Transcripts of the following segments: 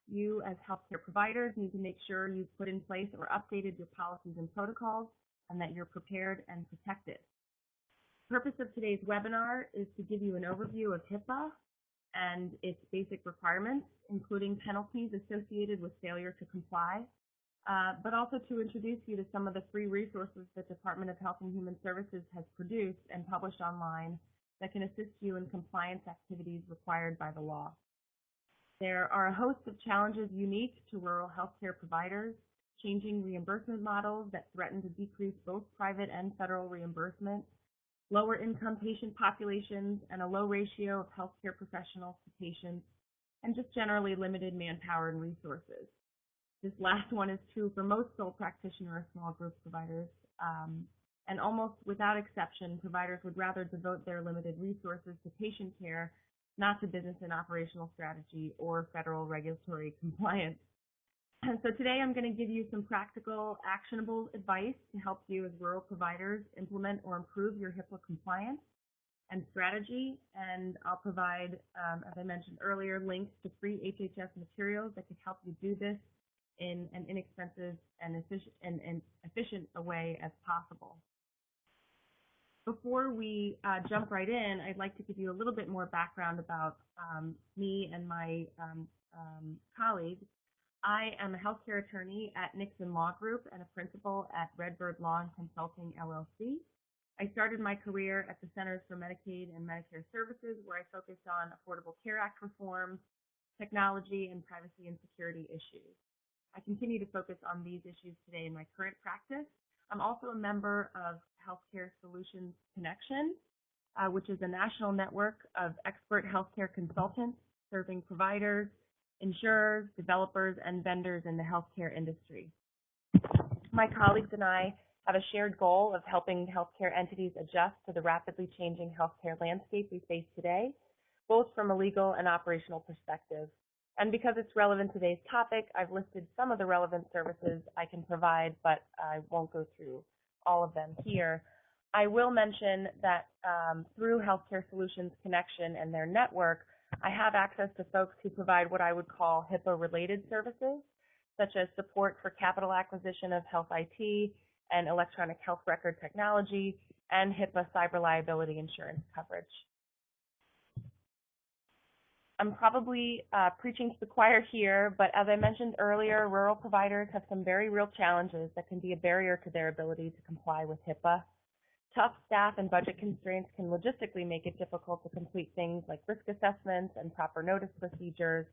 you as healthcare providers need to make sure you've put in place or updated your policies and protocols and that you're prepared and protected. The purpose of today's webinar is to give you an overview of HIPAA and its basic requirements, including penalties associated with failure to comply, but also to introduce you to some of the free resources that Department of Health and Human Services has produced and published online that can assist you in compliance activities required by the law. There are a host of challenges unique to rural healthcare providers, changing reimbursement models that threaten to decrease both private and federal reimbursement, lower income patient populations, and a low ratio of healthcare professionals to patients, and just generally limited manpower and resources. This last one is true for most sole practitioner or small group providers, and almost without exception, providers would rather devote their limited resources to patient care, not to business and operational strategy or federal regulatory compliance. And so today I'm going to give you some practical, actionable advice to help you as rural providers implement or improve your HIPAA compliance and strategy. And I'll provide, as I mentioned earlier, links to free HHS materials that can help you do this in an inexpensive and efficient a way as possible. Before we jump right in, I'd like to give you a little bit more background about me and my colleagues. I am a healthcare attorney at Nixon Law Group and a principal at Redbird Law and Consulting, LLC. I started my career at the Centers for Medicaid and Medicare Services, where I focused on Affordable Care Act reforms, technology, and privacy and security issues. I continue to focus on these issues today in my current practice. I'm also a member of Healthcare Solutions Connection, which is a national network of expert healthcare consultants serving providers, insurers, developers, and vendors in the healthcare industry. My colleagues and I have a shared goal of helping healthcare entities adjust to the rapidly changing healthcare landscape we face today, both from a legal and operational perspective. And because it's relevant to today's topic, I've listed some of the relevant services I can provide, but I won't go through all of them here. I will mention that through Healthcare Solutions Connection and their network, I have access to folks who provide what I would call HIPAA-related services, such as support for capital acquisition of health IT and electronic health record technology, and HIPAA cyber liability insurance coverage. I'm probably preaching to the choir here, but as I mentioned earlier, rural providers have some very real challenges that can be a barrier to their ability to comply with HIPAA. Tough staff and budget constraints can logistically make it difficult to complete things like risk assessments and proper notice procedures,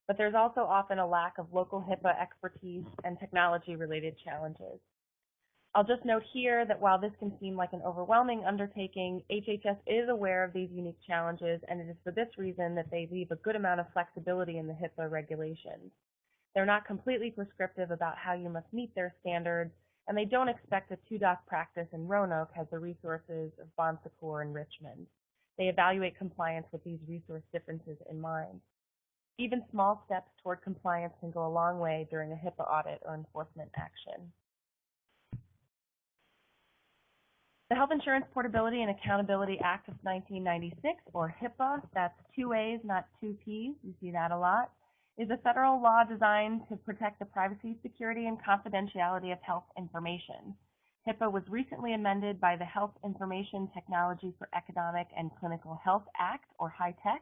but there's also often a lack of local HIPAA expertise and technology-related challenges. I'll just note here that while this can seem like an overwhelming undertaking, HHS is aware of these unique challenges, and it is for this reason that they leave a good amount of flexibility in the HIPAA regulations. They're not completely prescriptive about how you must meet their standards, and they don't expect a two-doc practice in Roanoke has the resources of Bon Secours and Richmond. They evaluate compliance with these resource differences in mind. Even small steps toward compliance can go a long way during a HIPAA audit or enforcement action. The Health Insurance Portability and Accountability Act of 1996, or HIPAA, that's two A's, not two P's, you see that a lot, is a federal law designed to protect the privacy, security, and confidentiality of health information. HIPAA was recently amended by the Health Information Technology for Economic and Clinical Health Act, or HITECH.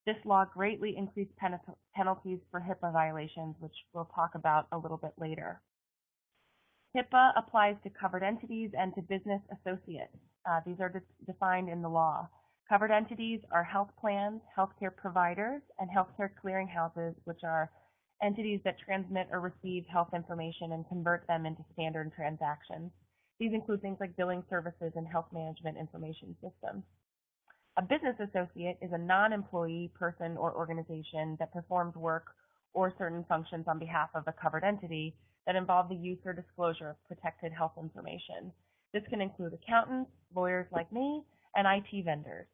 This law greatly increased penalties for HIPAA violations, which we'll talk about a little bit later. HIPAA applies to covered entities and to business associates. These are defined in the law. Covered entities are health plans, healthcare providers, and healthcare clearinghouses, which are entities that transmit or receive health information and convert them into standard transactions. These include things like billing services and health management information systems. A business associate is a non-employee person or organization that performs work or certain functions on behalf of a covered entity that involve the use or disclosure of protected health information. This can include accountants, lawyers like me, and IT vendors.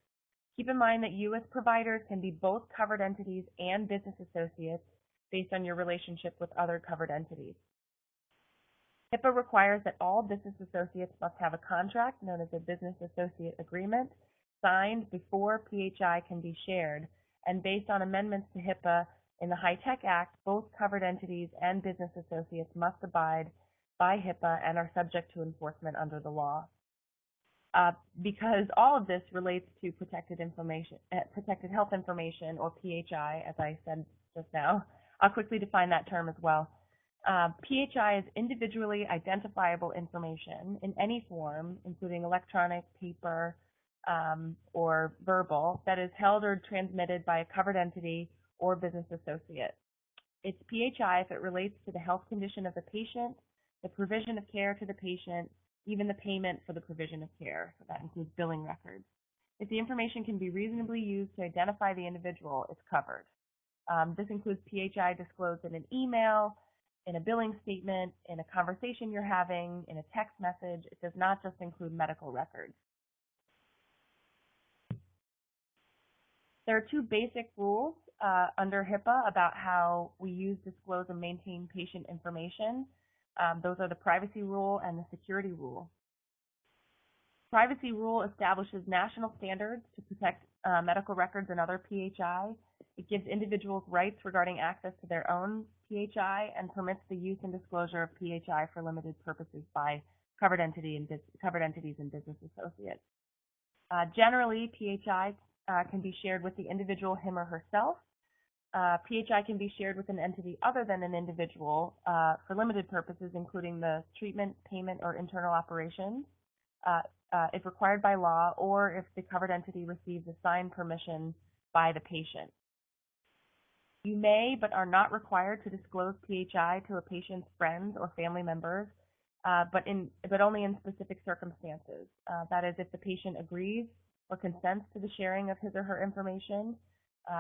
Keep in mind that you as providers can be both covered entities and business associates based on your relationship with other covered entities. HIPAA requires that all business associates must have a contract known as a business associate agreement signed before PHI can be shared, and based on amendments to HIPAA, In the HITECH Act, both covered entities and business associates must abide by HIPAA and are subject to enforcement under the law. Because all of this relates to protected health information, or PHI, as I said just now. I'll quickly define that term as well. PHI is individually identifiable information in any form, including electronic, paper, or verbal, that is held or transmitted by a covered entity or business associate. It's PHI if it relates to the health condition of the patient, the provision of care to the patient, even the payment for the provision of care. So that includes billing records. If the information can be reasonably used to identify the individual, it's covered. This includes PHI disclosed in an email, in a billing statement, in a conversation you're having, in a text message. It does not just include medical records. There are two basic rules under HIPAA about how we use, disclose, and maintain patient information. Those are the privacy rule and the security rule. Privacy rule establishes national standards to protect medical records and other PHI. It gives individuals rights regarding access to their own PHI and permits the use and disclosure of PHI for limited purposes by covered entities and business associates. Generally, PHI can be shared with the individual, him or herself. PHI can be shared with an entity other than an individual for limited purposes, including the treatment, payment, or internal operations, if required by law, or if the covered entity receives assigned permission by the patient. You may, but are not required to disclose PHI to a patient's friends or family members, but only in specific circumstances. That is, if the patient agrees or consents to the sharing of his or her information,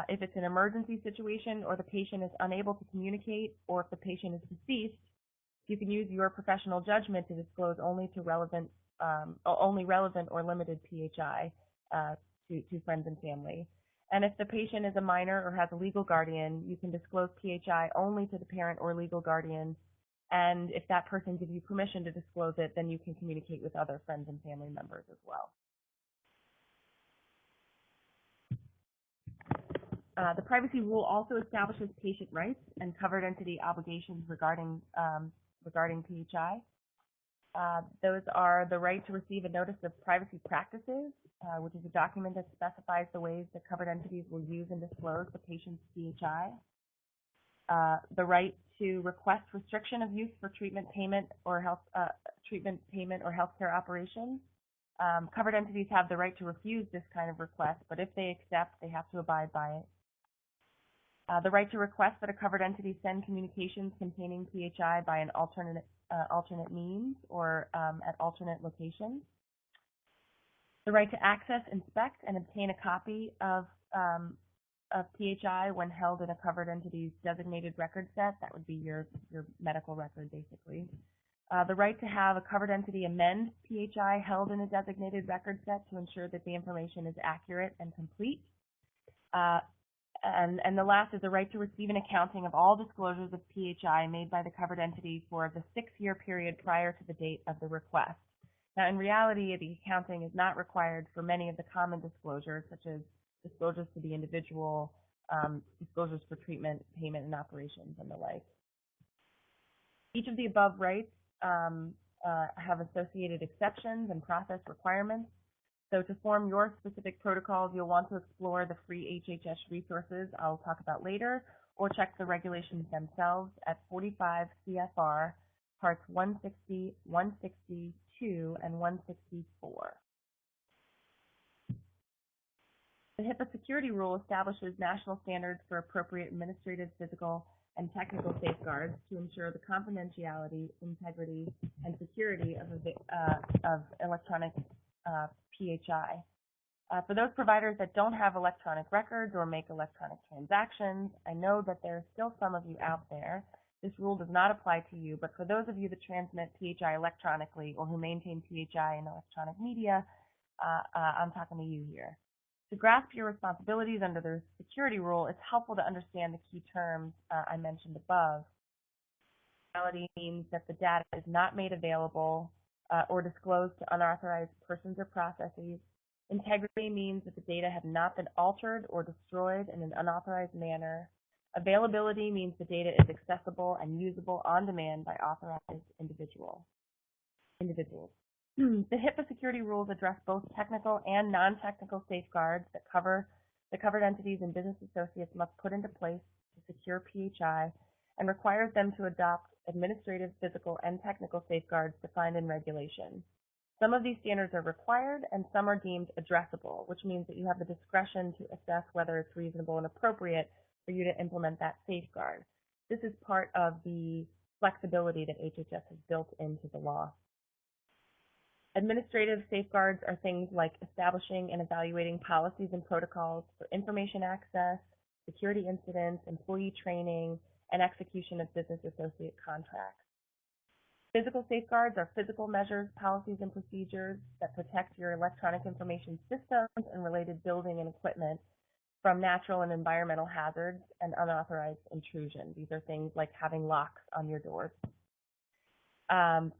if it's an emergency situation or the patient is unable to communicate, or if the patient is deceased, you can use your professional judgment to disclose only relevant or limited PHI to friends and family. And if the patient is a minor or has a legal guardian, you can disclose PHI only to the parent or legal guardian. And if that person gives you permission to disclose it, then you can communicate with other friends and family members as well. The privacy rule also establishes patient rights and covered entity obligations regarding PHI. Those are the right to receive a notice of privacy practices, which is a document that specifies the ways that covered entities will use and disclose the patient's PHI. The right to request restriction of use for treatment payment or healthcare operations. Covered entities have the right to refuse this kind of request, but if they accept, they have to abide by it. The right to request that a covered entity send communications containing PHI by an alternate means or at alternate locations. The right to access, inspect, and obtain a copy of PHI when held in a covered entity's designated record set. That would be your medical record, basically. The right to have a covered entity amend PHI held in a designated record set to ensure that the information is accurate and complete. And the last is the right to receive an accounting of all disclosures of PHI made by the covered entity for the 6-year period prior to the date of the request. Now, in reality, the accounting is not required for many of the common disclosures, such as disclosures to the individual, disclosures for treatment, payment, and operations, and the like. Each of the above rights have associated exceptions and process requirements. So to form your specific protocols, you'll want to explore the free HHS resources I'll talk about later, or check the regulations themselves at 45 CFR Parts 160, 162, and 164. The HIPAA security rule establishes national standards for appropriate administrative, physical, and technical safeguards to ensure the confidentiality, integrity, and security of electronic PHI. For those providers that don't have electronic records or make electronic transactions, I know that there are still some of you out there. This rule does not apply to you, but for those of you that transmit PHI electronically or who maintain PHI in electronic media, I'm talking to you here. To grasp your responsibilities under the security rule, it's helpful to understand the key terms I mentioned above. Confidentiality means that the data is not made available or disclosed to unauthorized persons or processes. Integrity means that the data have not been altered or destroyed in an unauthorized manner. Availability means the data is accessible and usable on demand by authorized individuals. The HIPAA security rules address both technical and non-technical safeguards that covered entities and business associates must put into place to secure PHI, and requires them to adopt administrative, physical, and technical safeguards defined in regulation. Some of these standards are required and some are deemed addressable, which means that you have the discretion to assess whether it's reasonable and appropriate for you to implement that safeguard. This is part of the flexibility that HHS has built into the law. Administrative safeguards are things like establishing and evaluating policies and protocols for information access, security incidents, employee training, and execution of business associate contracts. Physical safeguards are physical measures, policies, and procedures that protect your electronic information systems and related building and equipment from natural and environmental hazards and unauthorized intrusion. These are things like having locks on your doors.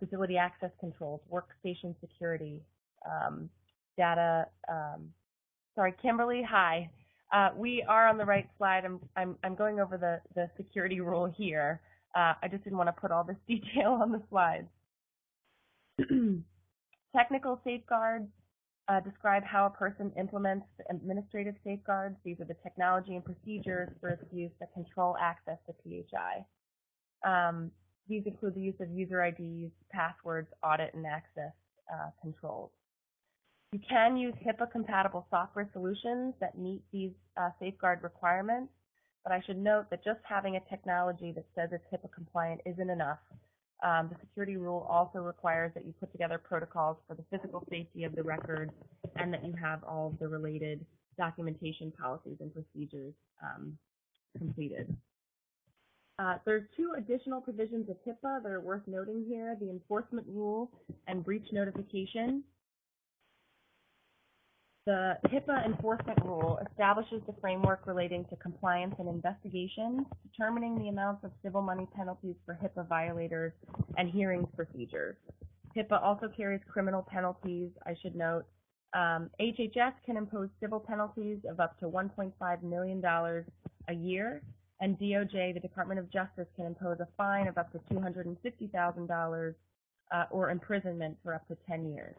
Facility access controls, workstation security, sorry, Kimberly, hi. We are on the right slide. I'm going over the security rule here. I just didn't want to put all this detail on the slides. Technical safeguards describe how a person implements the administrative safeguards. These are the technology and procedures for its use that control access to PHI. These include the use of user IDs, passwords, audit, and access controls. You can use HIPAA-compatible software solutions that meet these safeguard requirements, but I should note that just having a technology that says it's HIPAA compliant isn't enough. The security rule also requires that you put together protocols for the physical safety of the records and that you have all of the related documentation, policies, and procedures completed. There's two additional provisions of HIPAA that are worth noting here: the enforcement rule and breach notification. The HIPAA enforcement rule establishes the framework relating to compliance and investigations, determining the amounts of civil money penalties for HIPAA violators and hearings procedures. HIPAA also carries criminal penalties. I should note HHS can impose civil penalties of up to $1.5 million a year, and DOJ, the Department of Justice, can impose a fine of up to $250,000 or imprisonment for up to 10 years.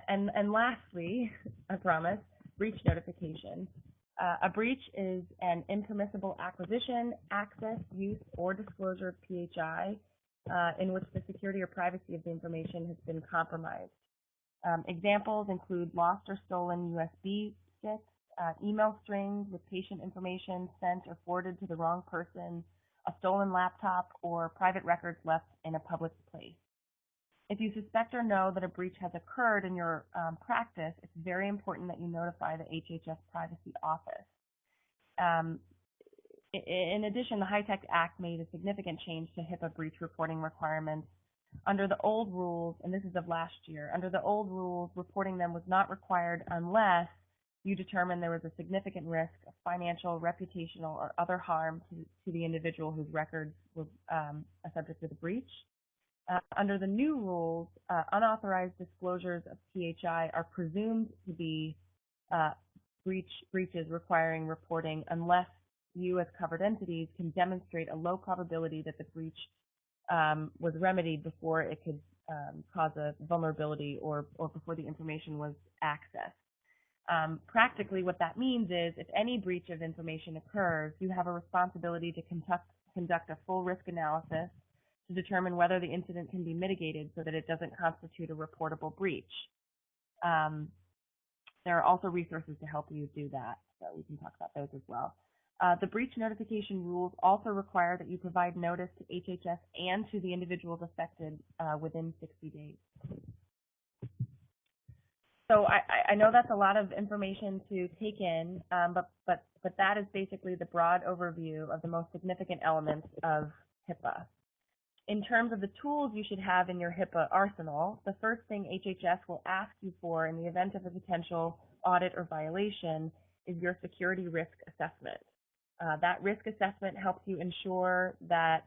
And lastly, I promise, breach notification. A breach is an impermissible acquisition, access, use, or disclosure of PHI in which the security or privacy of the information has been compromised. Examples include lost or stolen USB sticks, email strings with patient information sent or forwarded to the wrong person, a stolen laptop, or private records left in a public place. If you suspect or know that a breach has occurred in your practice, it's very important that you notify the HHS Privacy Office. In addition, the HITECH Act made a significant change to HIPAA breach reporting requirements. Under the old rules, and this is of last year, under the old rules, reporting them was not required unless you determined there was a significant risk of financial, reputational, or other harm to the individual whose records were subject to the breach. Under the new rules, unauthorized disclosures of PHI are presumed to be breaches requiring reporting unless you as covered entities can demonstrate a low probability that the breach was remedied before it could cause a vulnerability or before the information was accessed. Practically what that means is if any breach of information occurs, you have a responsibility to conduct a full risk analysis to determine whether the incident can be mitigated so that it doesn't constitute a reportable breach. There are also resources to help you do that, so we can talk about those as well. The breach notification rules also require that you provide notice to HHS and to the individuals affected within 60 days. So I know that's a lot of information to take in, but that is basically the broad overview of the most significant elements of HIPAA. In terms of the tools you should have in your HIPAA arsenal, the first thing HHS will ask you for in the event of a potential audit or violation is your security risk assessment. That risk assessment helps you ensure that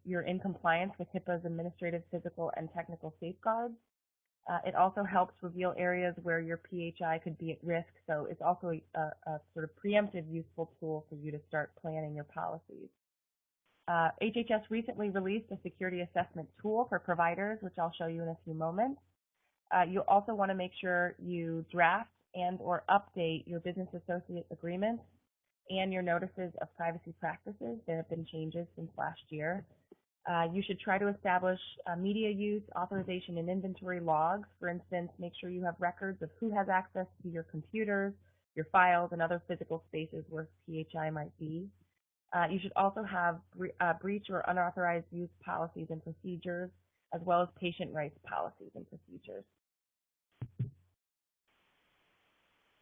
you're in compliance with HIPAA's administrative, physical, and technical safeguards. It also helps reveal areas where your PHI could be at risk, so it's also a sort of preemptive useful tool for you to start planning your policies. HHS recently released a security assessment tool for providers, which I'll show you in a few moments. You'll also want to make sure you draft and or update your business associate agreements and your notices of privacy practices. There have been changes since last year. You should try to establish media use, authorization, and inventory logs. For instance, make sure you have records of who has access to your computers, your files, and other physical spaces where PHI might be. You should also have breach or unauthorized use policies and procedures, as well as patient rights policies and procedures.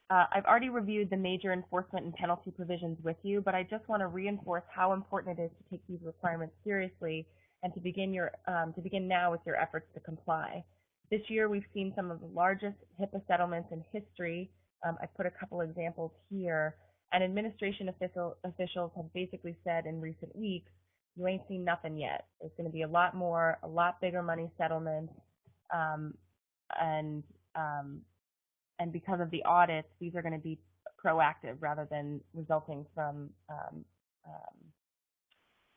I've already reviewed the major enforcement and penalty provisions with you, but I just want to reinforce how important it is to take these requirements seriously and to begin now with your efforts to comply. This year, we've seen some of the largest HIPAA settlements in history. I put a couple examples here, and administration officials have basically said in recent weeks, you ain't seen nothing yet. It's going to be a lot more, a lot bigger money settlements, and because of the audits, these are going to be proactive rather than resulting from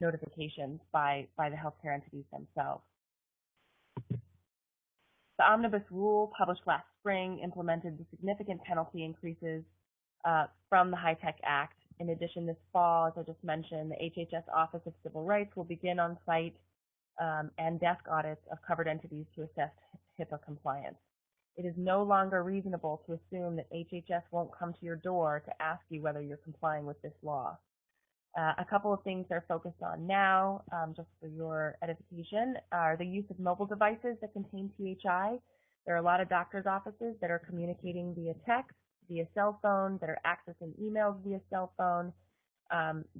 notifications by the healthcare entities themselves. The Omnibus Rule, published last spring, implemented the significant penalty increases from the HITECH Act. In addition, this fall, as I just mentioned, the HHS Office of Civil Rights will begin on-site and desk audits of covered entities to assess HIPAA compliance. It is no longer reasonable to assume that HHS won't come to your door to ask you whether you're complying with this law. A couple of things they're focused on now, just for your edification, are the use of mobile devices that contain PHI. There are a lot of doctors' offices that are communicating via text, via cell phone, that are accessing emails via cell phone.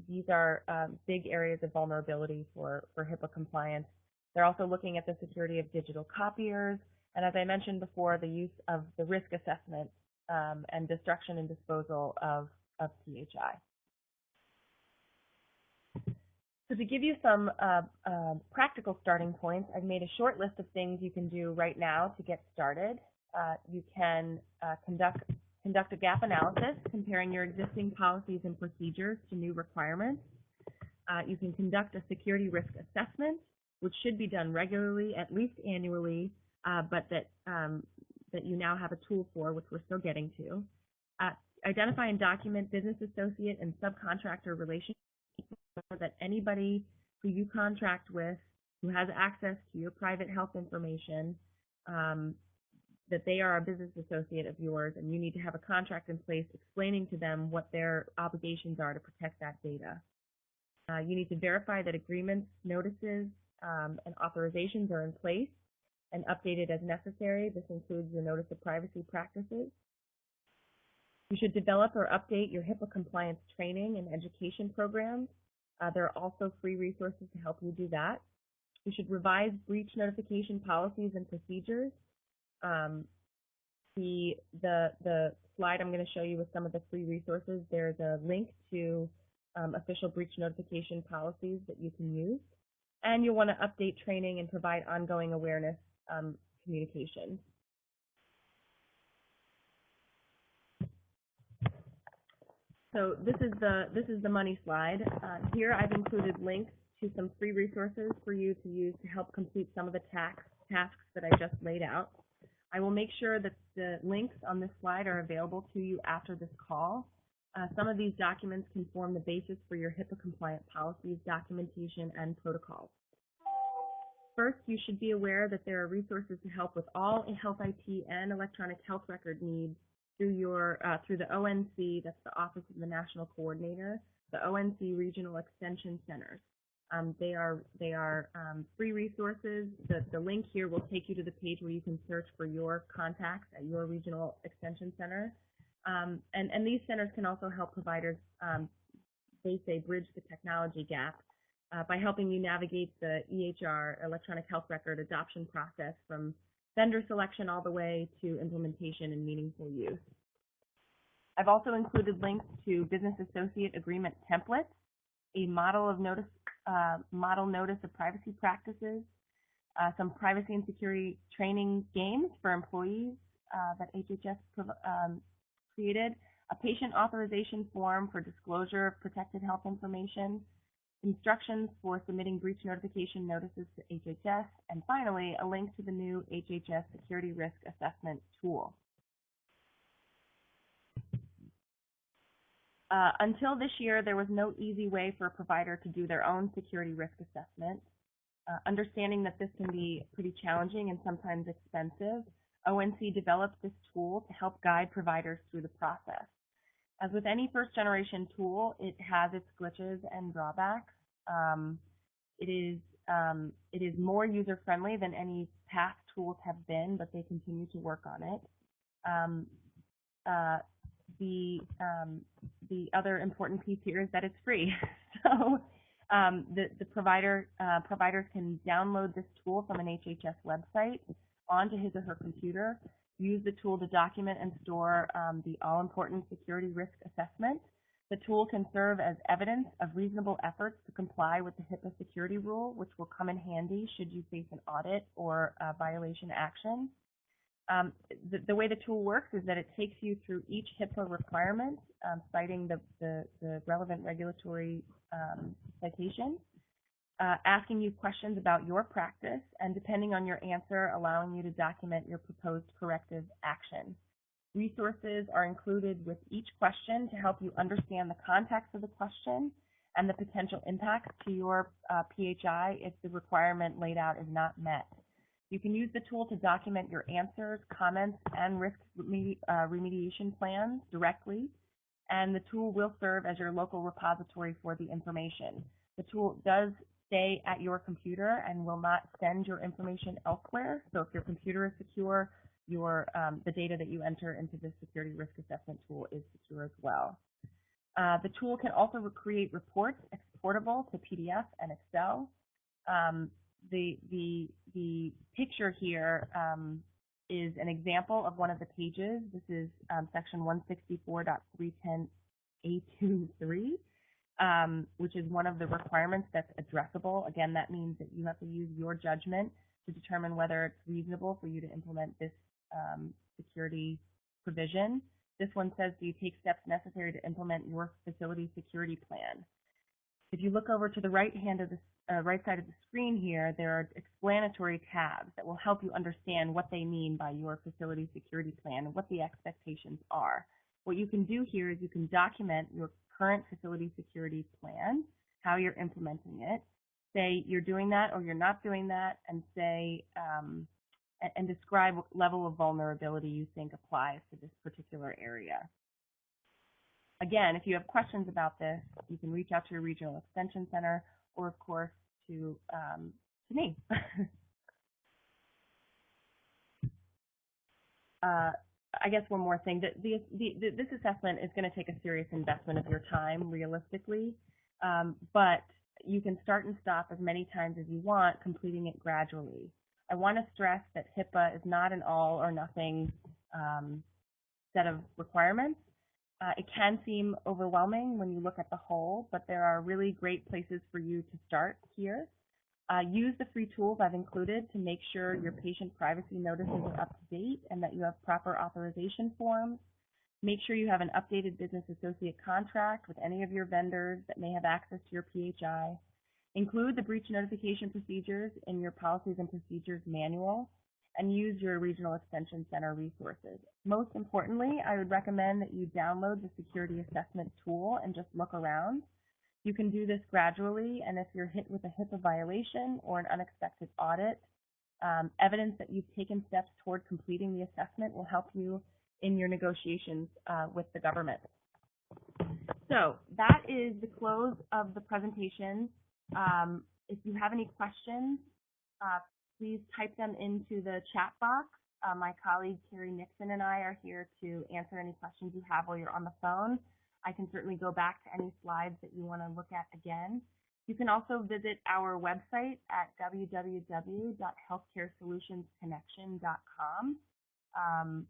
These are big areas of vulnerability for HIPAA compliance. They're also looking at the security of digital copiers, and as I mentioned before, the use of the risk assessment and destruction and disposal of PHI. So to give you some practical starting points, I've made a short list of things you can do right now to get started. You can conduct a gap analysis, comparing your existing policies and procedures to new requirements. You can conduct a security risk assessment, which should be done regularly, at least annually, but that you now have a tool for, which we're still getting to. Identify and document business associate and subcontractor relationships, so that anybody who you contract with who has access to your private health information, that they are a business associate of yours, and you need to have a contract in place explaining to them what their obligations are to protect that data. You need to verify that agreements, notices, and authorizations are in place and updated as necessary. This includes your notice of privacy practices. You should develop or update your HIPAA compliance training and education programs. There are also free resources to help you do that. You should revise breach notification policies and procedures. The slide I'm going to show you with some of the free resources, there's a link to official breach notification policies that you can use. And you'll want to update training and provide ongoing awareness communication. So this is the money slide. Here I've included links to some free resources for you to use to help complete some of the tasks that I just laid out. I will make sure that the links on this slide are available to you after this call. Some of these documents can form the basis for your HIPAA compliant policies, documentation, and protocols. First, you should be aware that there are resources to help with all health IT and electronic health record needs through the ONC, that's the Office of the National Coordinator, the ONC Regional Extension Centers. They are free resources. The link here will take you to the page where you can search for your contacts at your regional extension center. And these centers can also help providers, they say, bridge the technology gap by helping you navigate the EHR, electronic health record adoption process, from vendor selection all the way to implementation and meaningful use. I've also included links to business associate agreement templates, a model notice of privacy practices, some privacy and security training games for employees that HHS created, a patient authorization form for disclosure of protected health information, instructions for submitting breach notification notices to HHS, and finally, a link to the new HHS Security Risk Assessment tool. Until this year, there was no easy way for a provider to do their own security risk assessment. Understanding that this can be pretty challenging and sometimes expensive, ONC developed this tool to help guide providers through the process. As with any first-generation tool, it has its glitches and drawbacks. It is more user-friendly than any past tools have been, but they continue to work on it. The other important piece here is that it's free. So the providers can download this tool from an HHS website onto his or her computer, use the tool to document and store the all-important security risk assessment. The tool can serve as evidence of reasonable efforts to comply with the HIPAA security rule, which will come in handy should you face an audit or a violation action. The way the tool works is that it takes you through each HIPAA requirement, citing the relevant regulatory citation, asking you questions about your practice, and depending on your answer, allowing you to document your proposed corrective action. Resources are included with each question to help you understand the context of the question and the potential impacts to your PHI if the requirement laid out is not met. You can use the tool to document your answers, comments, and risk remediation plans directly, and the tool will serve as your local repository for the information. The tool does stay at your computer and will not send your information elsewhere. So if your computer is secure, the data that you enter into this security risk assessment tool is secure as well. The tool can also create reports exportable to PDF and Excel. The picture here is an example of one of the pages. This is section 164.310A23, which is one of the requirements that's addressable. Again, that means that you have to use your judgment to determine whether it's reasonable for you to implement this security provision. This one says, do you take steps necessary to implement your facility security plan? If you look over to the right side of the screen here, there are explanatory tabs that will help you understand what they mean by your facility security plan and what the expectations are. What you can do here is you can document your current facility security plan, how you're implementing it, say you're doing that or you're not doing that, and say and describe what level of vulnerability you think applies to this particular area. Again, if you have questions about this, you can reach out to your regional extension center or, of course, to me. I guess one more thing, this assessment is going to take a serious investment of your time, realistically, but you can start and stop as many times as you want, completing it gradually. I want to stress that HIPAA is not an all or nothing set of requirements. It can seem overwhelming when you look at the whole, but there are really great places for you to start here. Use the free tools I've included to make sure your patient privacy notices are up to date and that you have proper authorization forms. Make sure you have an updated business associate contract with any of your vendors that may have access to your PHI. Include the breach notification procedures in your policies and procedures manual, and use your regional extension center resources. Most importantly, I would recommend that you download the security assessment tool and just look around. You can do this gradually, and if you're hit with a HIPAA violation or an unexpected audit, evidence that you've taken steps toward completing the assessment will help you in your negotiations with the government. So that is the close of the presentation. If you have any questions, please type them into the chat box. My colleague Carrie Nixon and I are here to answer any questions you have while you're on the phone. I can certainly go back to any slides that you want to look at again. You can also visit our website at www.healthcaresolutionsconnection.com,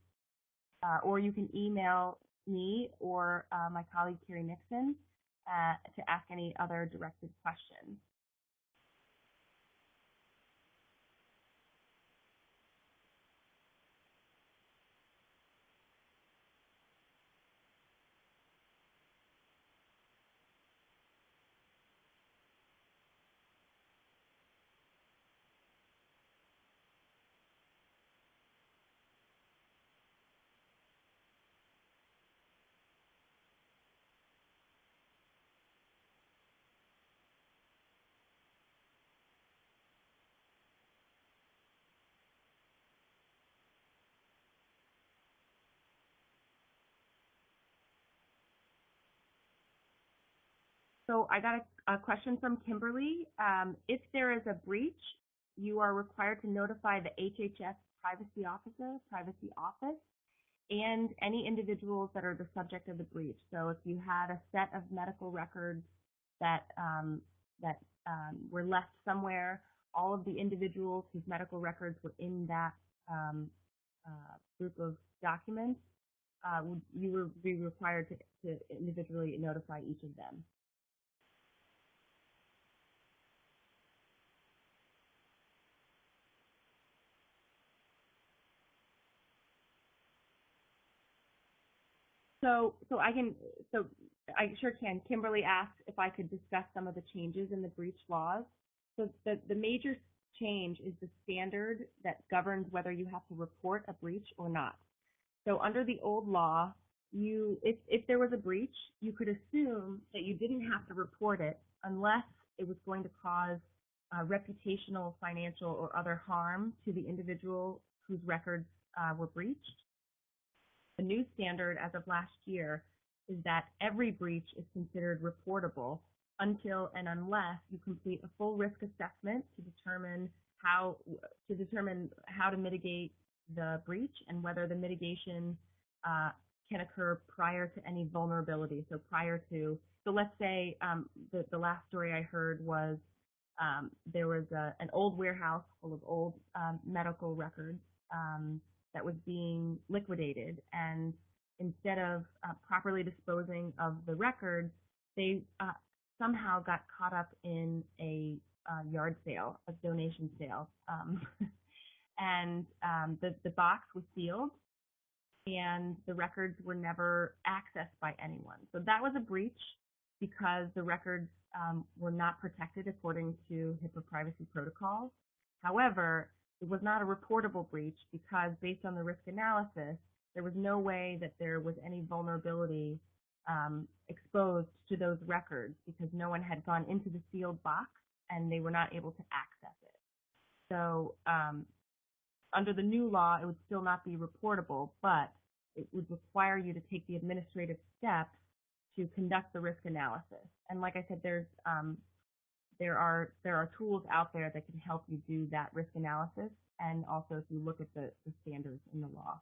or you can email me or my colleague Carrie Nixon to ask any other directed questions. So I got a question from Kimberly. If there is a breach, you are required to notify the HHS privacy office, and any individuals that are the subject of the breach. So if you had a set of medical records that were left somewhere, all of the individuals whose medical records were in that group of documents, you would be required to individually notify each of them. So I sure can. Kimberly asked if I could discuss some of the changes in the breach laws. So the major change is the standard that governs whether you have to report a breach or not. So under the old law, if there was a breach, you could assume that you didn't have to report it unless it was going to cause reputational, financial, or other harm to the individual whose records were breached. The new standard as of last year is that every breach is considered reportable until and unless you complete a full risk assessment to determine how to mitigate the breach and whether the mitigation can occur prior to any vulnerability. So let's say the last story I heard was there was an old warehouse full of old medical records that was being liquidated, and instead of properly disposing of the records, they somehow got caught up in a yard sale, a donation sale, and the box was sealed, and the records were never accessed by anyone. So that was a breach because the records were not protected according to HIPAA privacy protocols. However, it was not a reportable breach because based on the risk analysis, there was no way that there was any vulnerability exposed to those records because no one had gone into the sealed box and they were not able to access it. So under the new law, it would still not be reportable, but it would require you to take the administrative steps to conduct the risk analysis. And like I said, there are tools out there that can help you do that risk analysis, and also if you look at the standards in the law.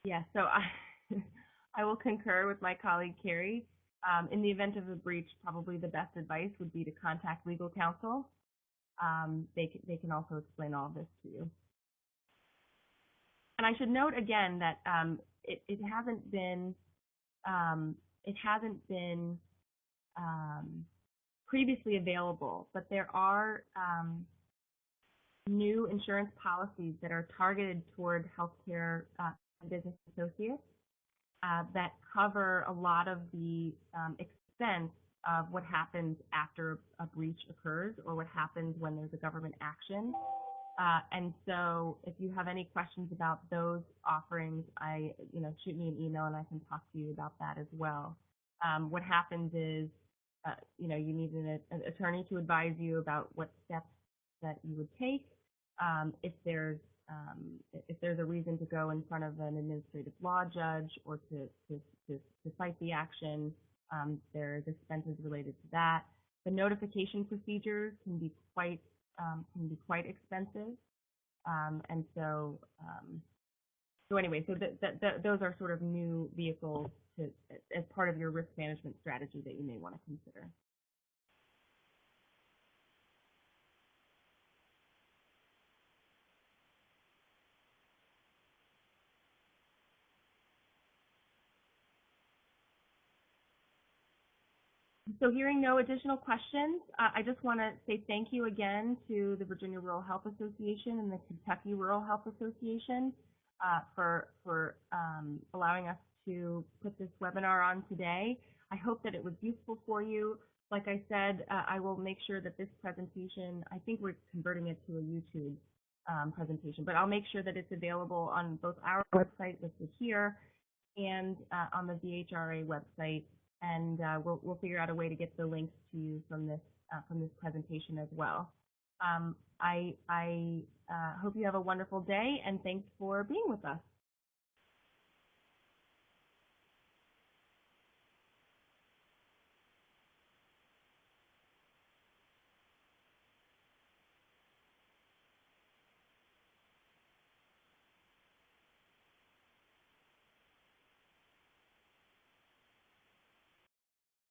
Yeah, so I will concur with my colleague Carrie. In the event of a breach, probably the best advice would be to contact legal counsel. They can also explain all of this to you. And I should note again that it hasn't been previously available, but there are new insurance policies that are targeted toward healthcare business associates that cover a lot of the expense of what happens after a breach occurs or what happens when there's a government action. And so if you have any questions about those offerings, shoot me an email and I can talk to you about that as well. What happens is, you need an attorney to advise you about what steps that you would take. If there's a reason to go in front of an administrative law judge or to cite the action, there's expenses related to that. The notification procedures can be quite expensive, and so anyway, so those are sort of new vehicles as part of your risk management strategy that you may want to consider. So hearing no additional questions, I just want to say thank you again to the Virginia Rural Health Association and the Kentucky Rural Health Association for allowing us to put this webinar on today. I hope that it was useful for you. Like I said, I will make sure that this presentation, I think we're converting it to a YouTube presentation. But I'll make sure that it's available on both our website listed here and on the VHRA website, and we'll figure out a way to get the links to you from this presentation as well. I hope you have a wonderful day, and thanks for being with us.